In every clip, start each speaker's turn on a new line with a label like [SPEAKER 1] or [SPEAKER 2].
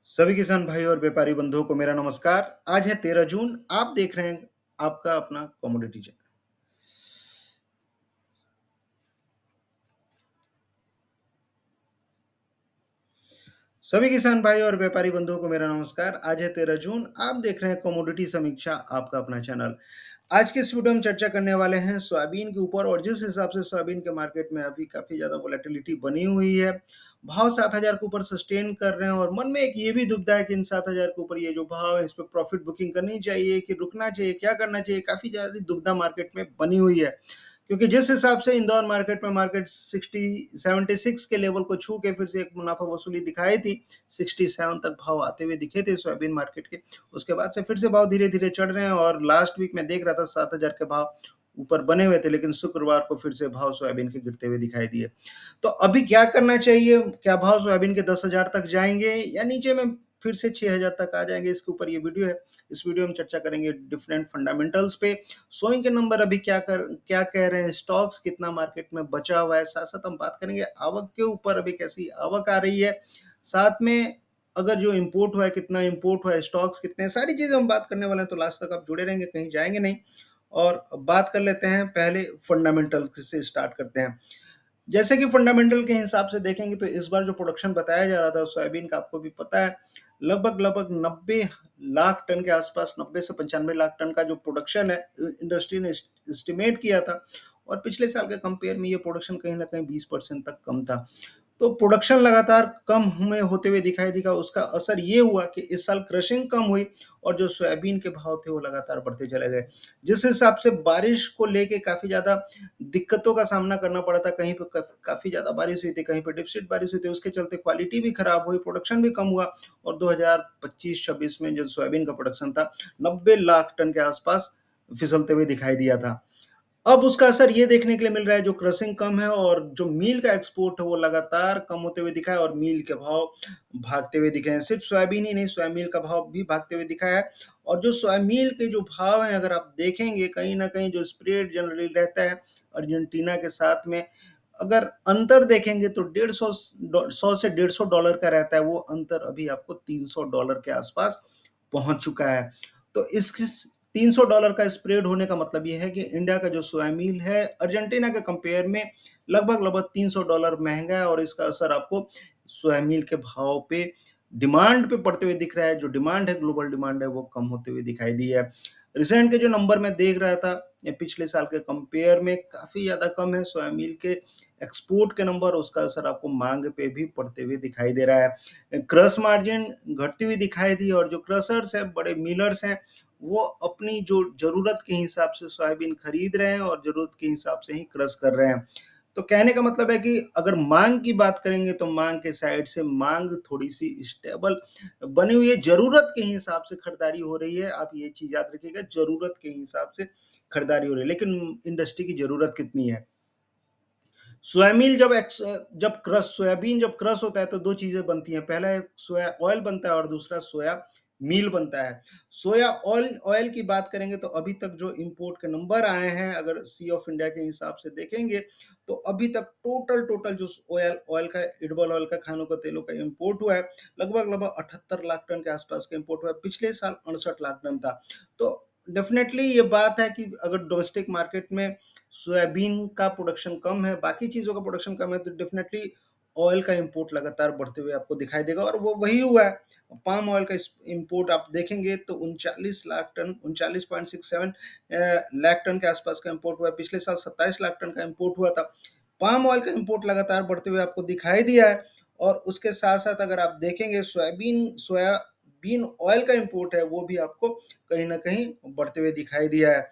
[SPEAKER 1] सभी किसान भाई और व्यापारी बंधुओं को मेरा नमस्कार। आज है 13 जून। आप देख रहे हैं आपका अपना कमोडिटी चैनल। सभी किसान भाई और व्यापारी बंधुओं को मेरा नमस्कार। आज है 13 जून। आप देख रहे हैं कमोडिटी समीक्षा, आपका अपना चैनल। आज के इस वीडियो में चर्चा करने वाले हैं सोयाबीन के ऊपर, और जिस हिसाब से सोयाबीन के मार्केट में अभी काफ़ी ज़्यादा वोलेटिलिटी बनी हुई है, भाव 7,000 के ऊपर सस्टेन कर रहे हैं, और मन में एक ये भी दुविधा है कि इन 7,000 के ऊपर ये जो भाव है इस पर प्रॉफिट बुकिंग करनी चाहिए कि रुकना चाहिए, क्या करना चाहिए। काफ़ी ज़्यादा दुविधा मार्केट में बनी हुई है, क्योंकि जिस हिसाब से इंदौर मार्केट 76 के लेवल को छू के फिर से एक मुनाफा वसूली दिखाई थी। 67 तक भाव आते हुए दिखे थे सोयाबीन मार्केट के। उसके बाद से फिर से भाव धीरे धीरे चढ़ रहे हैं, और लास्ट वीक में देख रहा था 7,000 के भाव ऊपर बने हुए थे, लेकिन शुक्रवार को फिर से भाव सोयाबीन के गिरते हुए दिखाई दिए। तो अभी क्या करना चाहिए? क्या भाव सोयाबीन के 10,000 तक जाएंगे या नीचे में फिर से 6,000 तक आ जाएंगे? इसके ऊपर ये वीडियो है। इस वीडियो में चर्चा करेंगे डिफरेंट फंडामेंटल्स पे। सोइंग के नंबर अभी क्या कह रहे हैं, स्टॉक्स कितना मार्केट में बचा हुआ है, साथ साथ हम बात करेंगे आवक के ऊपर, अभी कैसी आवक आ रही है, साथ में अगर जो इंपोर्ट हुआ है कितना इंपोर्ट हुआ है, स्टॉक्स कितने, सारी चीजें हम बात करने वाले हैं। तो लास्ट तक आप जुड़े रहेंगे, कहीं जाएंगे नहीं। और बात कर लेते हैं, पहले फंडामेंटल से स्टार्ट करते हैं। जैसे कि फंडामेंटल के हिसाब से देखेंगे तो इस बार जो प्रोडक्शन बताया जा रहा था सोयाबीन का, आपको भी पता है, लगभग 90 लाख टन के आसपास, 90 से 95 लाख टन का जो प्रोडक्शन है इंडस्ट्री ने एस्टिमेट किया था। और पिछले साल के कंपेयर में ये प्रोडक्शन कहीं ना कहीं 20% तक कम था। तो प्रोडक्शन लगातार कम में होते हुए दिखाई देगा। उसका असर ये हुआ कि इस साल क्रशिंग कम हुई, और जो सोयाबीन के भाव थे वो लगातार बढ़ते चले गए। जिस हिसाब से बारिश को लेके काफ़ी ज़्यादा दिक्कतों का सामना करना पड़ा था, कहीं पे काफ़ी ज़्यादा बारिश हुई थी, कहीं पे डिफिसिट बारिश हुई थी, उसके चलते क्वालिटी भी खराब हुई, प्रोडक्शन भी कम हुआ। और 2025-26 में जो सोयाबीन का प्रोडक्शन था, 90 लाख टन के आसपास फिसलते हुए दिखाई दिया था। अब उसका असर ये देखने के लिए मिल रहा है, जो क्रशिंग कम है और जो मील का एक्सपोर्ट है वो लगातार कम होते हुए दिखा है, और मील के भाव भागते हुए दिखे हैं। सिर्फ सोयाबीन ही नहीं, सोया मील का भाव भी भागते हुए दिखा है। और जो सोया मील के जो भाव हैं, अगर आप देखेंगे, कहीं ना कहीं जो स्प्रेड जनरली रहता है अर्जेंटीना के साथ में, अगर अंतर देखेंगे तो 100 से 150 डॉलर का रहता है। वो अंतर अभी आपको $300 के आसपास पहुंच चुका है। तो इस $300 का स्प्रेड होने का मतलब ये है कि इंडिया का जो सोया मील है अर्जेंटीना के कंपेयर में लगभग $300 महंगा है, और इसका असर आपको सोया मील के भाव पे, डिमांड पे पड़ते हुए दिख रहा है। जो डिमांड है, ग्लोबल डिमांड है, वो कम होते हुए दिखाई दी है। रिसेंट के जो नंबर मैं देख रहा था, पिछले साल के कंपेयर में काफ़ी ज़्यादा कम है सोया मील के एक्सपोर्ट के नंबर। उसका असर आपको मांग पे भी पड़ते हुए दिखाई दे रहा है। क्रश मार्जिन घटती हुई दिखाई दी, और जो क्रशर्स हैं, बड़े मिलर्स हैं, वो अपनी जो ज़रूरत के हिसाब से सोयाबीन खरीद रहे हैं और ज़रूरत के हिसाब से ही क्रश कर रहे हैं। तो कहने का मतलब है कि अगर मांग की बात करेंगे तो मांग के साइड से मांग थोड़ी सी स्टेबल बनी हुई है, ज़रूरत के हिसाब से खरीदारी हो रही है। आप ये चीज़ याद रखिएगा, ज़रूरत के हिसाब से खरीदारी हो रही है। लेकिन इंडस्ट्री की ज़रूरत कितनी है? सोयामील जब क्रश सोयाबीन जब क्रश होता है तो दो चीजें बनती हैं। पहला एक सोया ऑयल बनता है, और दूसरा सोया मील बनता है। सोया ऑयल ऑयल की बात करेंगे तो अभी तक जो इंपोर्ट के नंबर आए हैं, अगर सी ऑफ इंडिया के हिसाब से देखेंगे, तो अभी तक टोटल टोटल जो ऑयल ऑयल का, एडिबल ऑयल का, खानों का तेलों का इंपोर्ट हुआ है, लगभग 78 लाख टन के आसपास का इंपोर्ट हुआ है। पिछले साल 68 लाख टन था। तो डेफिनेटली ये बात है कि अगर डोमेस्टिक मार्केट में सोयाबीन का प्रोडक्शन कम है, बाकी चीज़ों का प्रोडक्शन कम है, तो डेफिनेटली ऑयल का इंपोर्ट लगातार बढ़ते हुए आपको दिखाई देगा, और वो वही हुआ है। पाम ऑयल का इंपोर्ट आप देखेंगे तो 39 लाख टन, 39.67 लाख टन के आसपास का इंपोर्ट हुआ है। पिछले साल 27 लाख टन का इंपोर्ट हुआ था। पाम ऑयल का इंपोर्ट लगातार बढ़ते हुए आपको दिखाई दिया है। और उसके साथ साथ अगर आप देखेंगे, सोयाबीन ऑयल का इंपोर्ट है, वो भी आपको कहीं ना कहीं बढ़ते हुए दिखाई दिया है।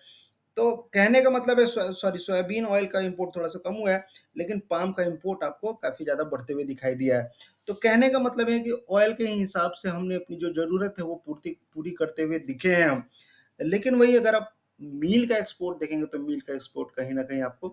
[SPEAKER 1] तो कहने का मतलब है, सॉरी, सोयाबीन ऑयल का इंपोर्ट थोड़ा सा कम हुआ है, लेकिन पाम का इंपोर्ट आपको काफ़ी ज़्यादा बढ़ते हुए दिखाई दिया है। तो कहने का मतलब है कि ऑयल के हिसाब से हमने अपनी जो ज़रूरत है वो पूर्ति पूरी करते हुए दिखे हैं हम। लेकिन वही अगर आप मील का एक्सपोर्ट देखेंगे तो मील का एक्सपोर्ट कहीं ना कहीं आपको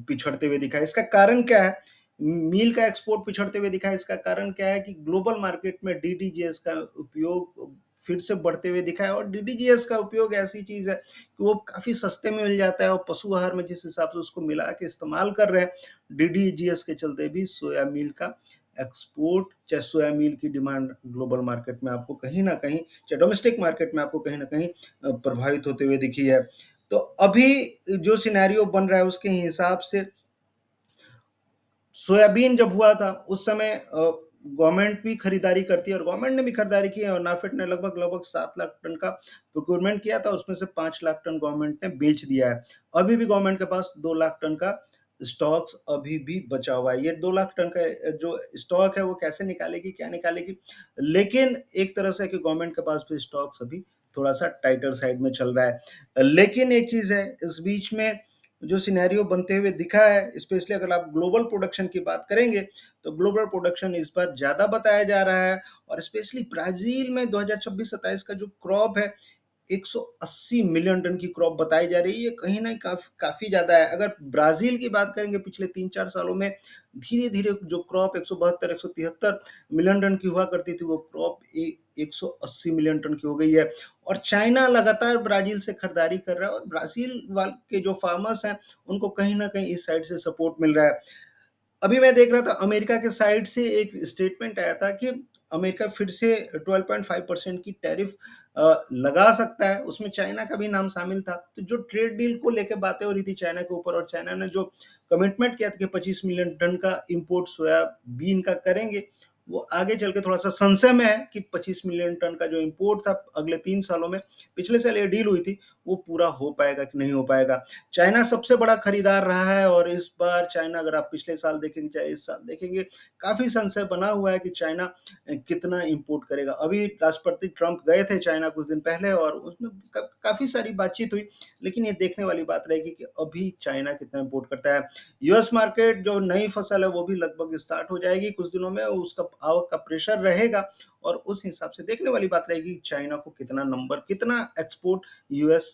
[SPEAKER 1] पिछड़ते हुए दिखा है। इसका कारण क्या है? मील का एक्सपोर्ट पिछड़ते हुए दिखा है, इसका कारण क्या है कि ग्लोबल मार्केट में डीडीजीएस का उपयोग फिर से बढ़ते हुए दिखा है। और डीडीजीएस का उपयोग ऐसी चीज़ है कि वो काफ़ी सस्ते में मिल जाता है, और पशु आहार में जिस हिसाब से उसको मिला के इस्तेमाल कर रहे हैं, डीडीजीएस के चलते भी सोया मील का एक्सपोर्ट चाहे सोया मील की डिमांड ग्लोबल मार्केट में आपको कहीं न कहीं, चाहे डोमेस्टिक मार्केट में आपको कहीं न कहीं प्रभावित होते हुए दिखी है। तो अभी जो सिनेरियो बन रहा है उसके हिसाब से सोयाबीन जब हुआ था उस समय गवर्नमेंट भी खरीदारी करती है और गवर्नमेंट ने भी खरीदारी की है और नाफेड ने लगभग लगभग 7 लाख टन का प्रोक्योरमेंट किया था, उसमें से 5 लाख टन गवर्नमेंट ने बेच दिया है। अभी भी गवर्नमेंट के पास 2 लाख टन का स्टॉक्स अभी भी बचा हुआ है। ये 2 लाख टन का जो स्टॉक है वो कैसे निकालेगी, क्या निकालेगी, लेकिन एक तरह से कि गवर्नमेंट के पास भी स्टॉक्स अभी थोड़ा सा टाइटर साइड में चल रहा है। लेकिन एक चीज है, इस बीच में जो सिनेरियो बनते हुए दिखा है, स्पेशली अगर आप ग्लोबल प्रोडक्शन की बात करेंगे तो ग्लोबल प्रोडक्शन इस बार ज़्यादा बताया जा रहा है और स्पेशली ब्राज़ील में 2026-27 का जो क्रॉप है 180 मिलियन टन की क्रॉप बताई जा रही है। ये कहीं न काफ़ी ज़्यादा है। अगर ब्राज़ील की बात करेंगे पिछले 3-4 सालों में धीरे-धीरे जो क्रॉप 172, 173 मिलियन टन की हुआ करती थी, वो क्रॉप 180 मिलियन टन की हो गई है। और चाइना लगातार ब्राज़ील से खरीदारी कर रहा है और ब्राज़ील वाल के जो फार्मर्स हैं, उनको कहीं न कहीं इस साइड से सपोर्ट मिल रहा है। अभी मैं देख रहा था अमेरिका के साइड से एक स्टेटमेंट आया था कि अमेरिका फिर से 12.5% की टैरिफ लगा सकता है, उसमें चाइना का भी नाम शामिल था। तो जो ट्रेड डील को लेके बातें हो रही थी चाइना के ऊपर और चाइना ने जो कमिटमेंट किया था कि 25 मिलियन टन का इंपोर्ट सोयाबीन का करेंगे, वो आगे चल के थोड़ा-सा संशय में है कि 25 मिलियन टन का जो इंपोर्ट था अगले 3 सालों में, पिछले साल ये डील हुई थी, वो पूरा हो पाएगा कि नहीं हो पाएगा। चाइना सबसे बड़ा खरीदार रहा है और इस बार चाइना, अगर आप पिछले साल देखेंगे चाहे इस साल देखेंगे, काफ़ी संशय बना हुआ है कि चाइना कितना इंपोर्ट करेगा। अभी राष्ट्रपति ट्रंप गए थे चाइना कुछ दिन पहले और उसमें काफ़ी सारी बातचीत हुई, लेकिन ये देखने वाली बात रहेगी कि अभी चाइना कितना इंपोर्ट करता है। यूएस मार्केट जो नई फसल है वो भी लगभग स्टार्ट हो जाएगी कुछ दिनों में, उसका आवक का प्रेशर रहेगा और उस हिसाब से देखने वाली बात रहेगी चाइना को कितना एक्सपोर्ट यूएस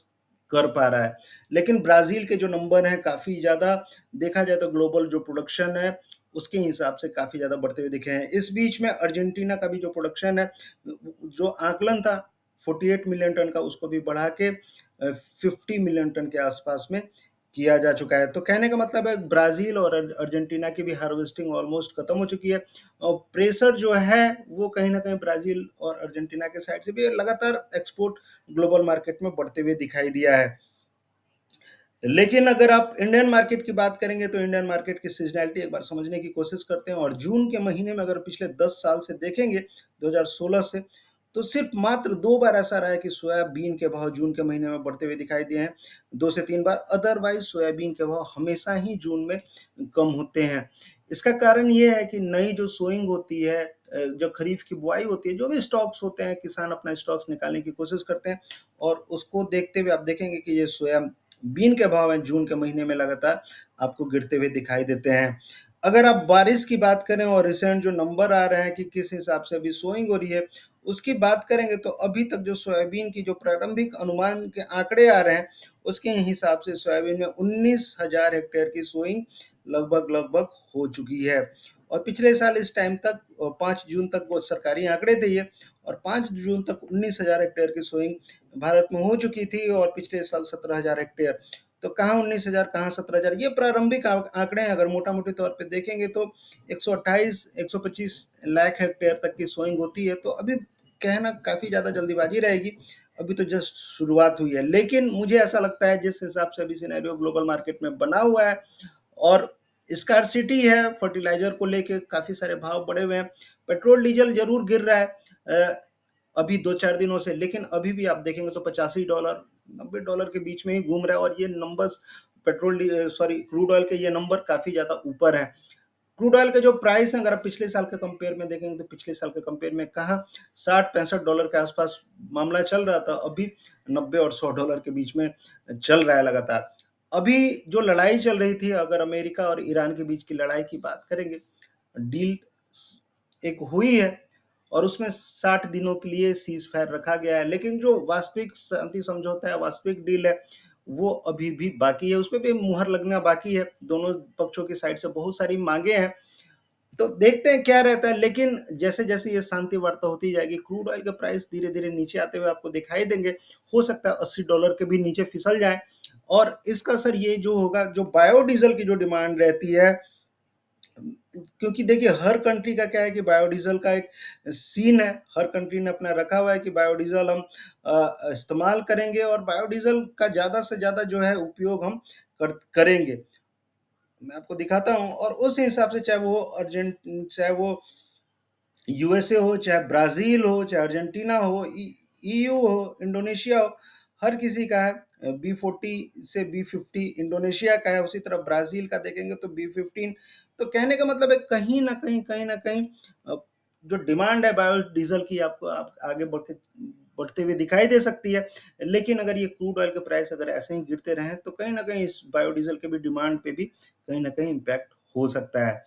[SPEAKER 1] कर पा रहा है। लेकिन ब्राज़ील के जो नंबर हैं काफ़ी ज़्यादा, देखा जाए तो ग्लोबल जो प्रोडक्शन है उसके हिसाब से काफ़ी ज़्यादा बढ़ते हुए दिखे हैं। इस बीच में अर्जेंटीना का भी जो प्रोडक्शन है, जो आकलन था 48 मिलियन टन का, उसको भी बढ़ा के 50 मिलियन टन के आसपास में किया जा चुका है। तो कहने का मतलब है ब्राज़ील और अर्जेंटीना की भी हार्वेस्टिंग ऑलमोस्ट खत्म हो चुकी है और प्रेशर जो है वो कहीं न कहीं ब्राज़ील और अर्जेंटीना के साइड से भी लगातार एक्सपोर्ट ग्लोबल मार्केट में बढ़ते हुए दिखाई दिया है। लेकिन अगर आप इंडियन मार्केट की बात करेंगे तो इंडियन मार्केट की सीजनैलिटी एक बार समझने की कोशिश करते हैं और जून के महीने में अगर पिछले 10 साल से देखेंगे 2016 से, तो सिर्फ मात्र 2 बार ऐसा रहा है कि सोयाबीन के भाव जून के महीने में बढ़ते हुए दिखाई दिए हैं, 2 से 3 बार। अदरवाइज़ सोयाबीन के भाव हमेशा ही जून में कम होते हैं। इसका कारण ये है कि नई जो सोइंग होती है, जो खरीफ की बुआई होती है, जो भी स्टॉक्स होते हैं, किसान अपना स्टॉक्स निकालने की कोशिश करते हैं और उसको देखते हुए आप देखेंगे कि ये सोयाबीन के भाव हैं जून के महीने में लगातार आपको गिरते हुए दिखाई देते हैं। अगर आप बारिश की बात करें और रिसेंट जो नंबर आ रहे हैं कि किस हिसाब से अभी सोइंग हो रही है, उसकी बात करेंगे तो अभी तक जो सोयाबीन की जो प्रारंभिक अनुमान के आंकड़े आ रहे हैं, उसके हिसाब से सोयाबीन में 19,000 हेक्टेयर की सोइंग लगभग-लगभग हो चुकी है और पिछले साल इस टाइम तक 5 जून तक वो सरकारी आंकड़े थे ये, और 5 जून तक 19,000 हेक्टेयर की सोइंग भारत में हो चुकी थी और पिछले साल 17,000 हेक्टेयर। तो कहाँ 19,000, कहाँ 17,000, ये प्रारंभिक आंकड़े हैं। अगर मोटा-मोटी तौर पे देखेंगे तो 128, 125 लाख हेक्टेयर तक की सोइंग होती है, तो अभी कहना काफ़ी ज़्यादा जल्दीबाजी रहेगी। अभी तो जस्ट शुरुआत हुई है, लेकिन मुझे ऐसा लगता है जिस हिसाब से अभी सिनेरियो ग्लोबल मार्केट में बना हुआ है और स्कार्सिटी है, फर्टिलाइज़र को लेके काफ़ी सारे भाव बढ़े हुए हैं। पेट्रोल, डीज़ल ज़रूर गिर रहा है अभी 2-4 दिनों से, लेकिन अभी भी आप देखेंगे तो $85, $90 के बीच में ही घूम रहा है और ये नंबर्स क्रूड ऑयल के ये नंबर काफ़ी ज़्यादा ऊपर हैं। क्रूड ऑयल के जो प्राइस हैं, अगर आप पिछले साल के कंपेयर में देखेंगे तो पिछले साल के कंपेयर में कहाँ $60-65 के आसपास मामला चल रहा था, अभी 90 और $100 के बीच में चल रहा है लगातार। अभी जो लड़ाई चल रही थी, अगर अमेरिका और ईरान के बीच की लड़ाई की बात करेंगे, डील एक हुई है और उसमें 60 दिनों के लिए सीज फायर रखा गया है, लेकिन जो वास्तविक शांति समझौता है, वास्तविक डील है, वो अभी भी बाकी है, उस पे भी मुहर लगना बाकी है। दोनों पक्षों की साइड से बहुत सारी मांगे हैं, तो देखते हैं क्या रहता है। लेकिन जैसे-जैसे ये शांति वार्ता होती जाएगी, क्रूड ऑयल के प्राइस धीरे-धीरे नीचे आते हुए आपको दिखाई देंगे। हो सकता है $80 के भी नीचे फिसल जाएँ और इसका असर ये जो होगा, जो बायोडीज़ल की जो डिमांड रहती है, क्योंकि देखिए हर कंट्री का क्या है कि बायोडीज़ल का एक सीन है, हर कंट्री ने अपना रखा हुआ है कि बायोडीज़ल हम इस्तेमाल करेंगे और बायोडीज़ल का ज़्यादा से ज़्यादा जो है उपयोग हम करेंगे। मैं आपको दिखाता हूँ और उस हिसाब से चाहे वो यूएसए हो, चाहे ब्राज़ील हो, चाहे अर्जेंटीना हो, ईयू हो, इंडोनेशिया हो, हर किसी का है। बी40 से बी50 इंडोनेशिया का है, उसी तरह ब्राज़ील का देखेंगे तो बी15। तो कहने का मतलब है कहीं न कहीं जो डिमांड है बायोडीज़ल की आपको आप आगे बढ़ते हुए दिखाई दे सकती है। लेकिन अगर ये क्रूड ऑयल के प्राइस अगर ऐसे ही गिरते रहें तो कहीं न कहीं इस बायोडीज़ल के भी डिमांड पे भी कहीं न कहीं इम्पैक्ट हो सकता है।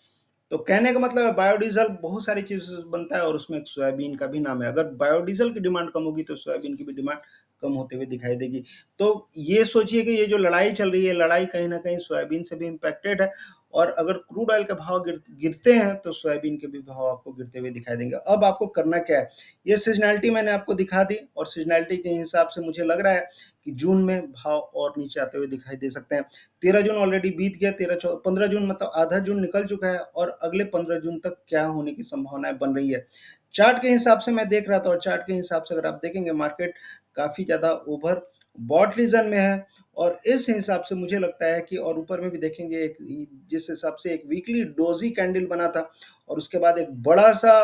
[SPEAKER 1] तो कहने का मतलब है बायोडीज़ल बहुत सारी चीज़ से बनता है और उसमें एक सोयाबीन का भी नाम है। अगर बायोडीज़ल की डिमांड कम होगी तो सोयाबीन की भी डिमांड कम होते हुए दिखाई देगी। तो ये सोचिए कि ये जो लड़ाई चल रही है, लड़ाई कहीं न कहीं सोयाबीन से भी इम्पैक्टेड है और अगर क्रूड ऑयल के भाव गिरते हैं तो सोयाबीन के भी भाव आपको गिरते हुए दिखाई देंगे। अब आपको करना क्या है? ये सीज़नैलिटी मैंने आपको दिखा दी और सीज़नैलिटी के हिसाब से मुझे लग रहा है कि जून में भाव और नीचे आते हुए दिखाई दे सकते हैं। 13 जून ऑलरेडी बीत गया, 15 जून मतलब आधा जून निकल चुका है और अगले 15 जून तक क्या होने की संभावनाएं बन रही है। चार्ट के हिसाब से मैं देख रहा था और चार्ट के हिसाब से अगर आप देखेंगे मार्केट काफ़ी ज़्यादा ओवर बॉट रीजन में है और इस हिसाब से मुझे लगता है कि और ऊपर में भी देखेंगे एक जिस हिसाब से एक वीकली डोजी कैंडल बना था और उसके बाद एक बड़ा सा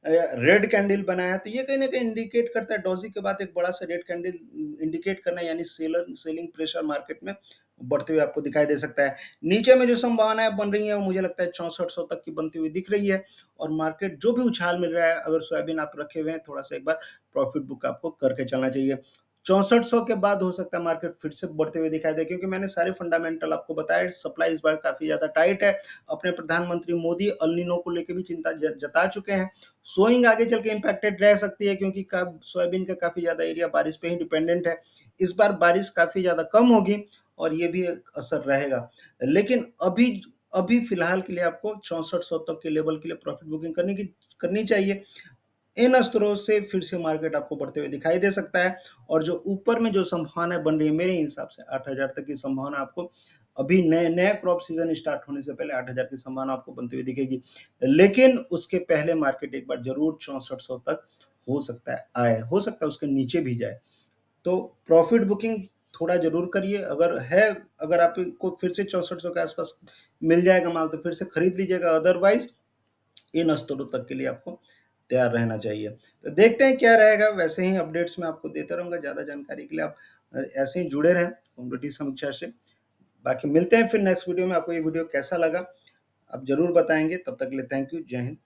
[SPEAKER 1] रेड कैंडल बनाया तो ये कहीं ना कहीं इंडिकेट करता है डोजी के बाद एक बड़ा सा रेड कैंडल इंडिकेट करना यानी सेलिंग प्रेशर मार्केट में बढ़ते हुए आपको दिखाई दे सकता है। नीचे में जो संभावनाएं बन रही हैं वो मुझे लगता है 6400 तक की बनती हुई दिख रही है और मार्केट जो भी उछाल मिल रहा है अगर सोयाबीन आप रखे हुए हैं थोड़ा सा एक बार प्रॉफिट बुक आपको करके चलना चाहिए। 6400 के बाद हो सकता है मार्केट फिर से बढ़ते हुए दिखाई दे क्योंकि मैंने सारे फंडामेंटल आपको बताया सप्लाई इस बार काफी ज्यादा टाइट है। अपने प्रधानमंत्री मोदी अल नीनो को लेकर भी चिंता जता चुके हैं। सोइंग आगे चल के इम्पैक्टेड रह सकती है क्योंकि सोयाबीन का काफी ज्यादा एरिया बारिश पे ही डिपेंडेंट है। इस बार बारिश काफी ज्यादा कम होगी और ये भी एक असर रहेगा। लेकिन अभी अभी फिलहाल के लिए आपको 6400 तक के लेवल के लिए प्रॉफिट बुकिंग करनी चाहिए। इन स्तरों से फिर से मार्केट आपको बढ़ते हुए दिखाई दे सकता है और जो ऊपर में जो संभावना बन रही है मेरे हिसाब से 8000 तक की संभावना आपको अभी नए नए क्रॉप सीजन स्टार्ट होने से पहले 8000 की संभावना आपको बनती हुई दिखेगी। लेकिन उसके पहले मार्केट एक बार जरूर 6400 तक हो सकता है आए, हो सकता है उसके नीचे भी जाए। तो प्रॉफिट बुकिंग थोड़ा जरूर करिए अगर है, अगर आपको फिर से 6400 के आसपास मिल जाएगा माल तो फिर से खरीद लीजिएगा, अदरवाइज इन स्तरों तक के लिए आपको तैयार रहना चाहिए। तो देखते हैं क्या रहेगा, वैसे ही अपडेट्स मैं आपको देता रहूँगा। ज़्यादा जानकारी के लिए आप ऐसे ही जुड़े रहें कमोडिटी समीक्षा से। बाकी मिलते हैं फिर नेक्स्ट वीडियो में। आपको ये वीडियो कैसा लगा आप ज़रूर बताएंगे। तब तक के लिए थैंक यू। जय हिंद।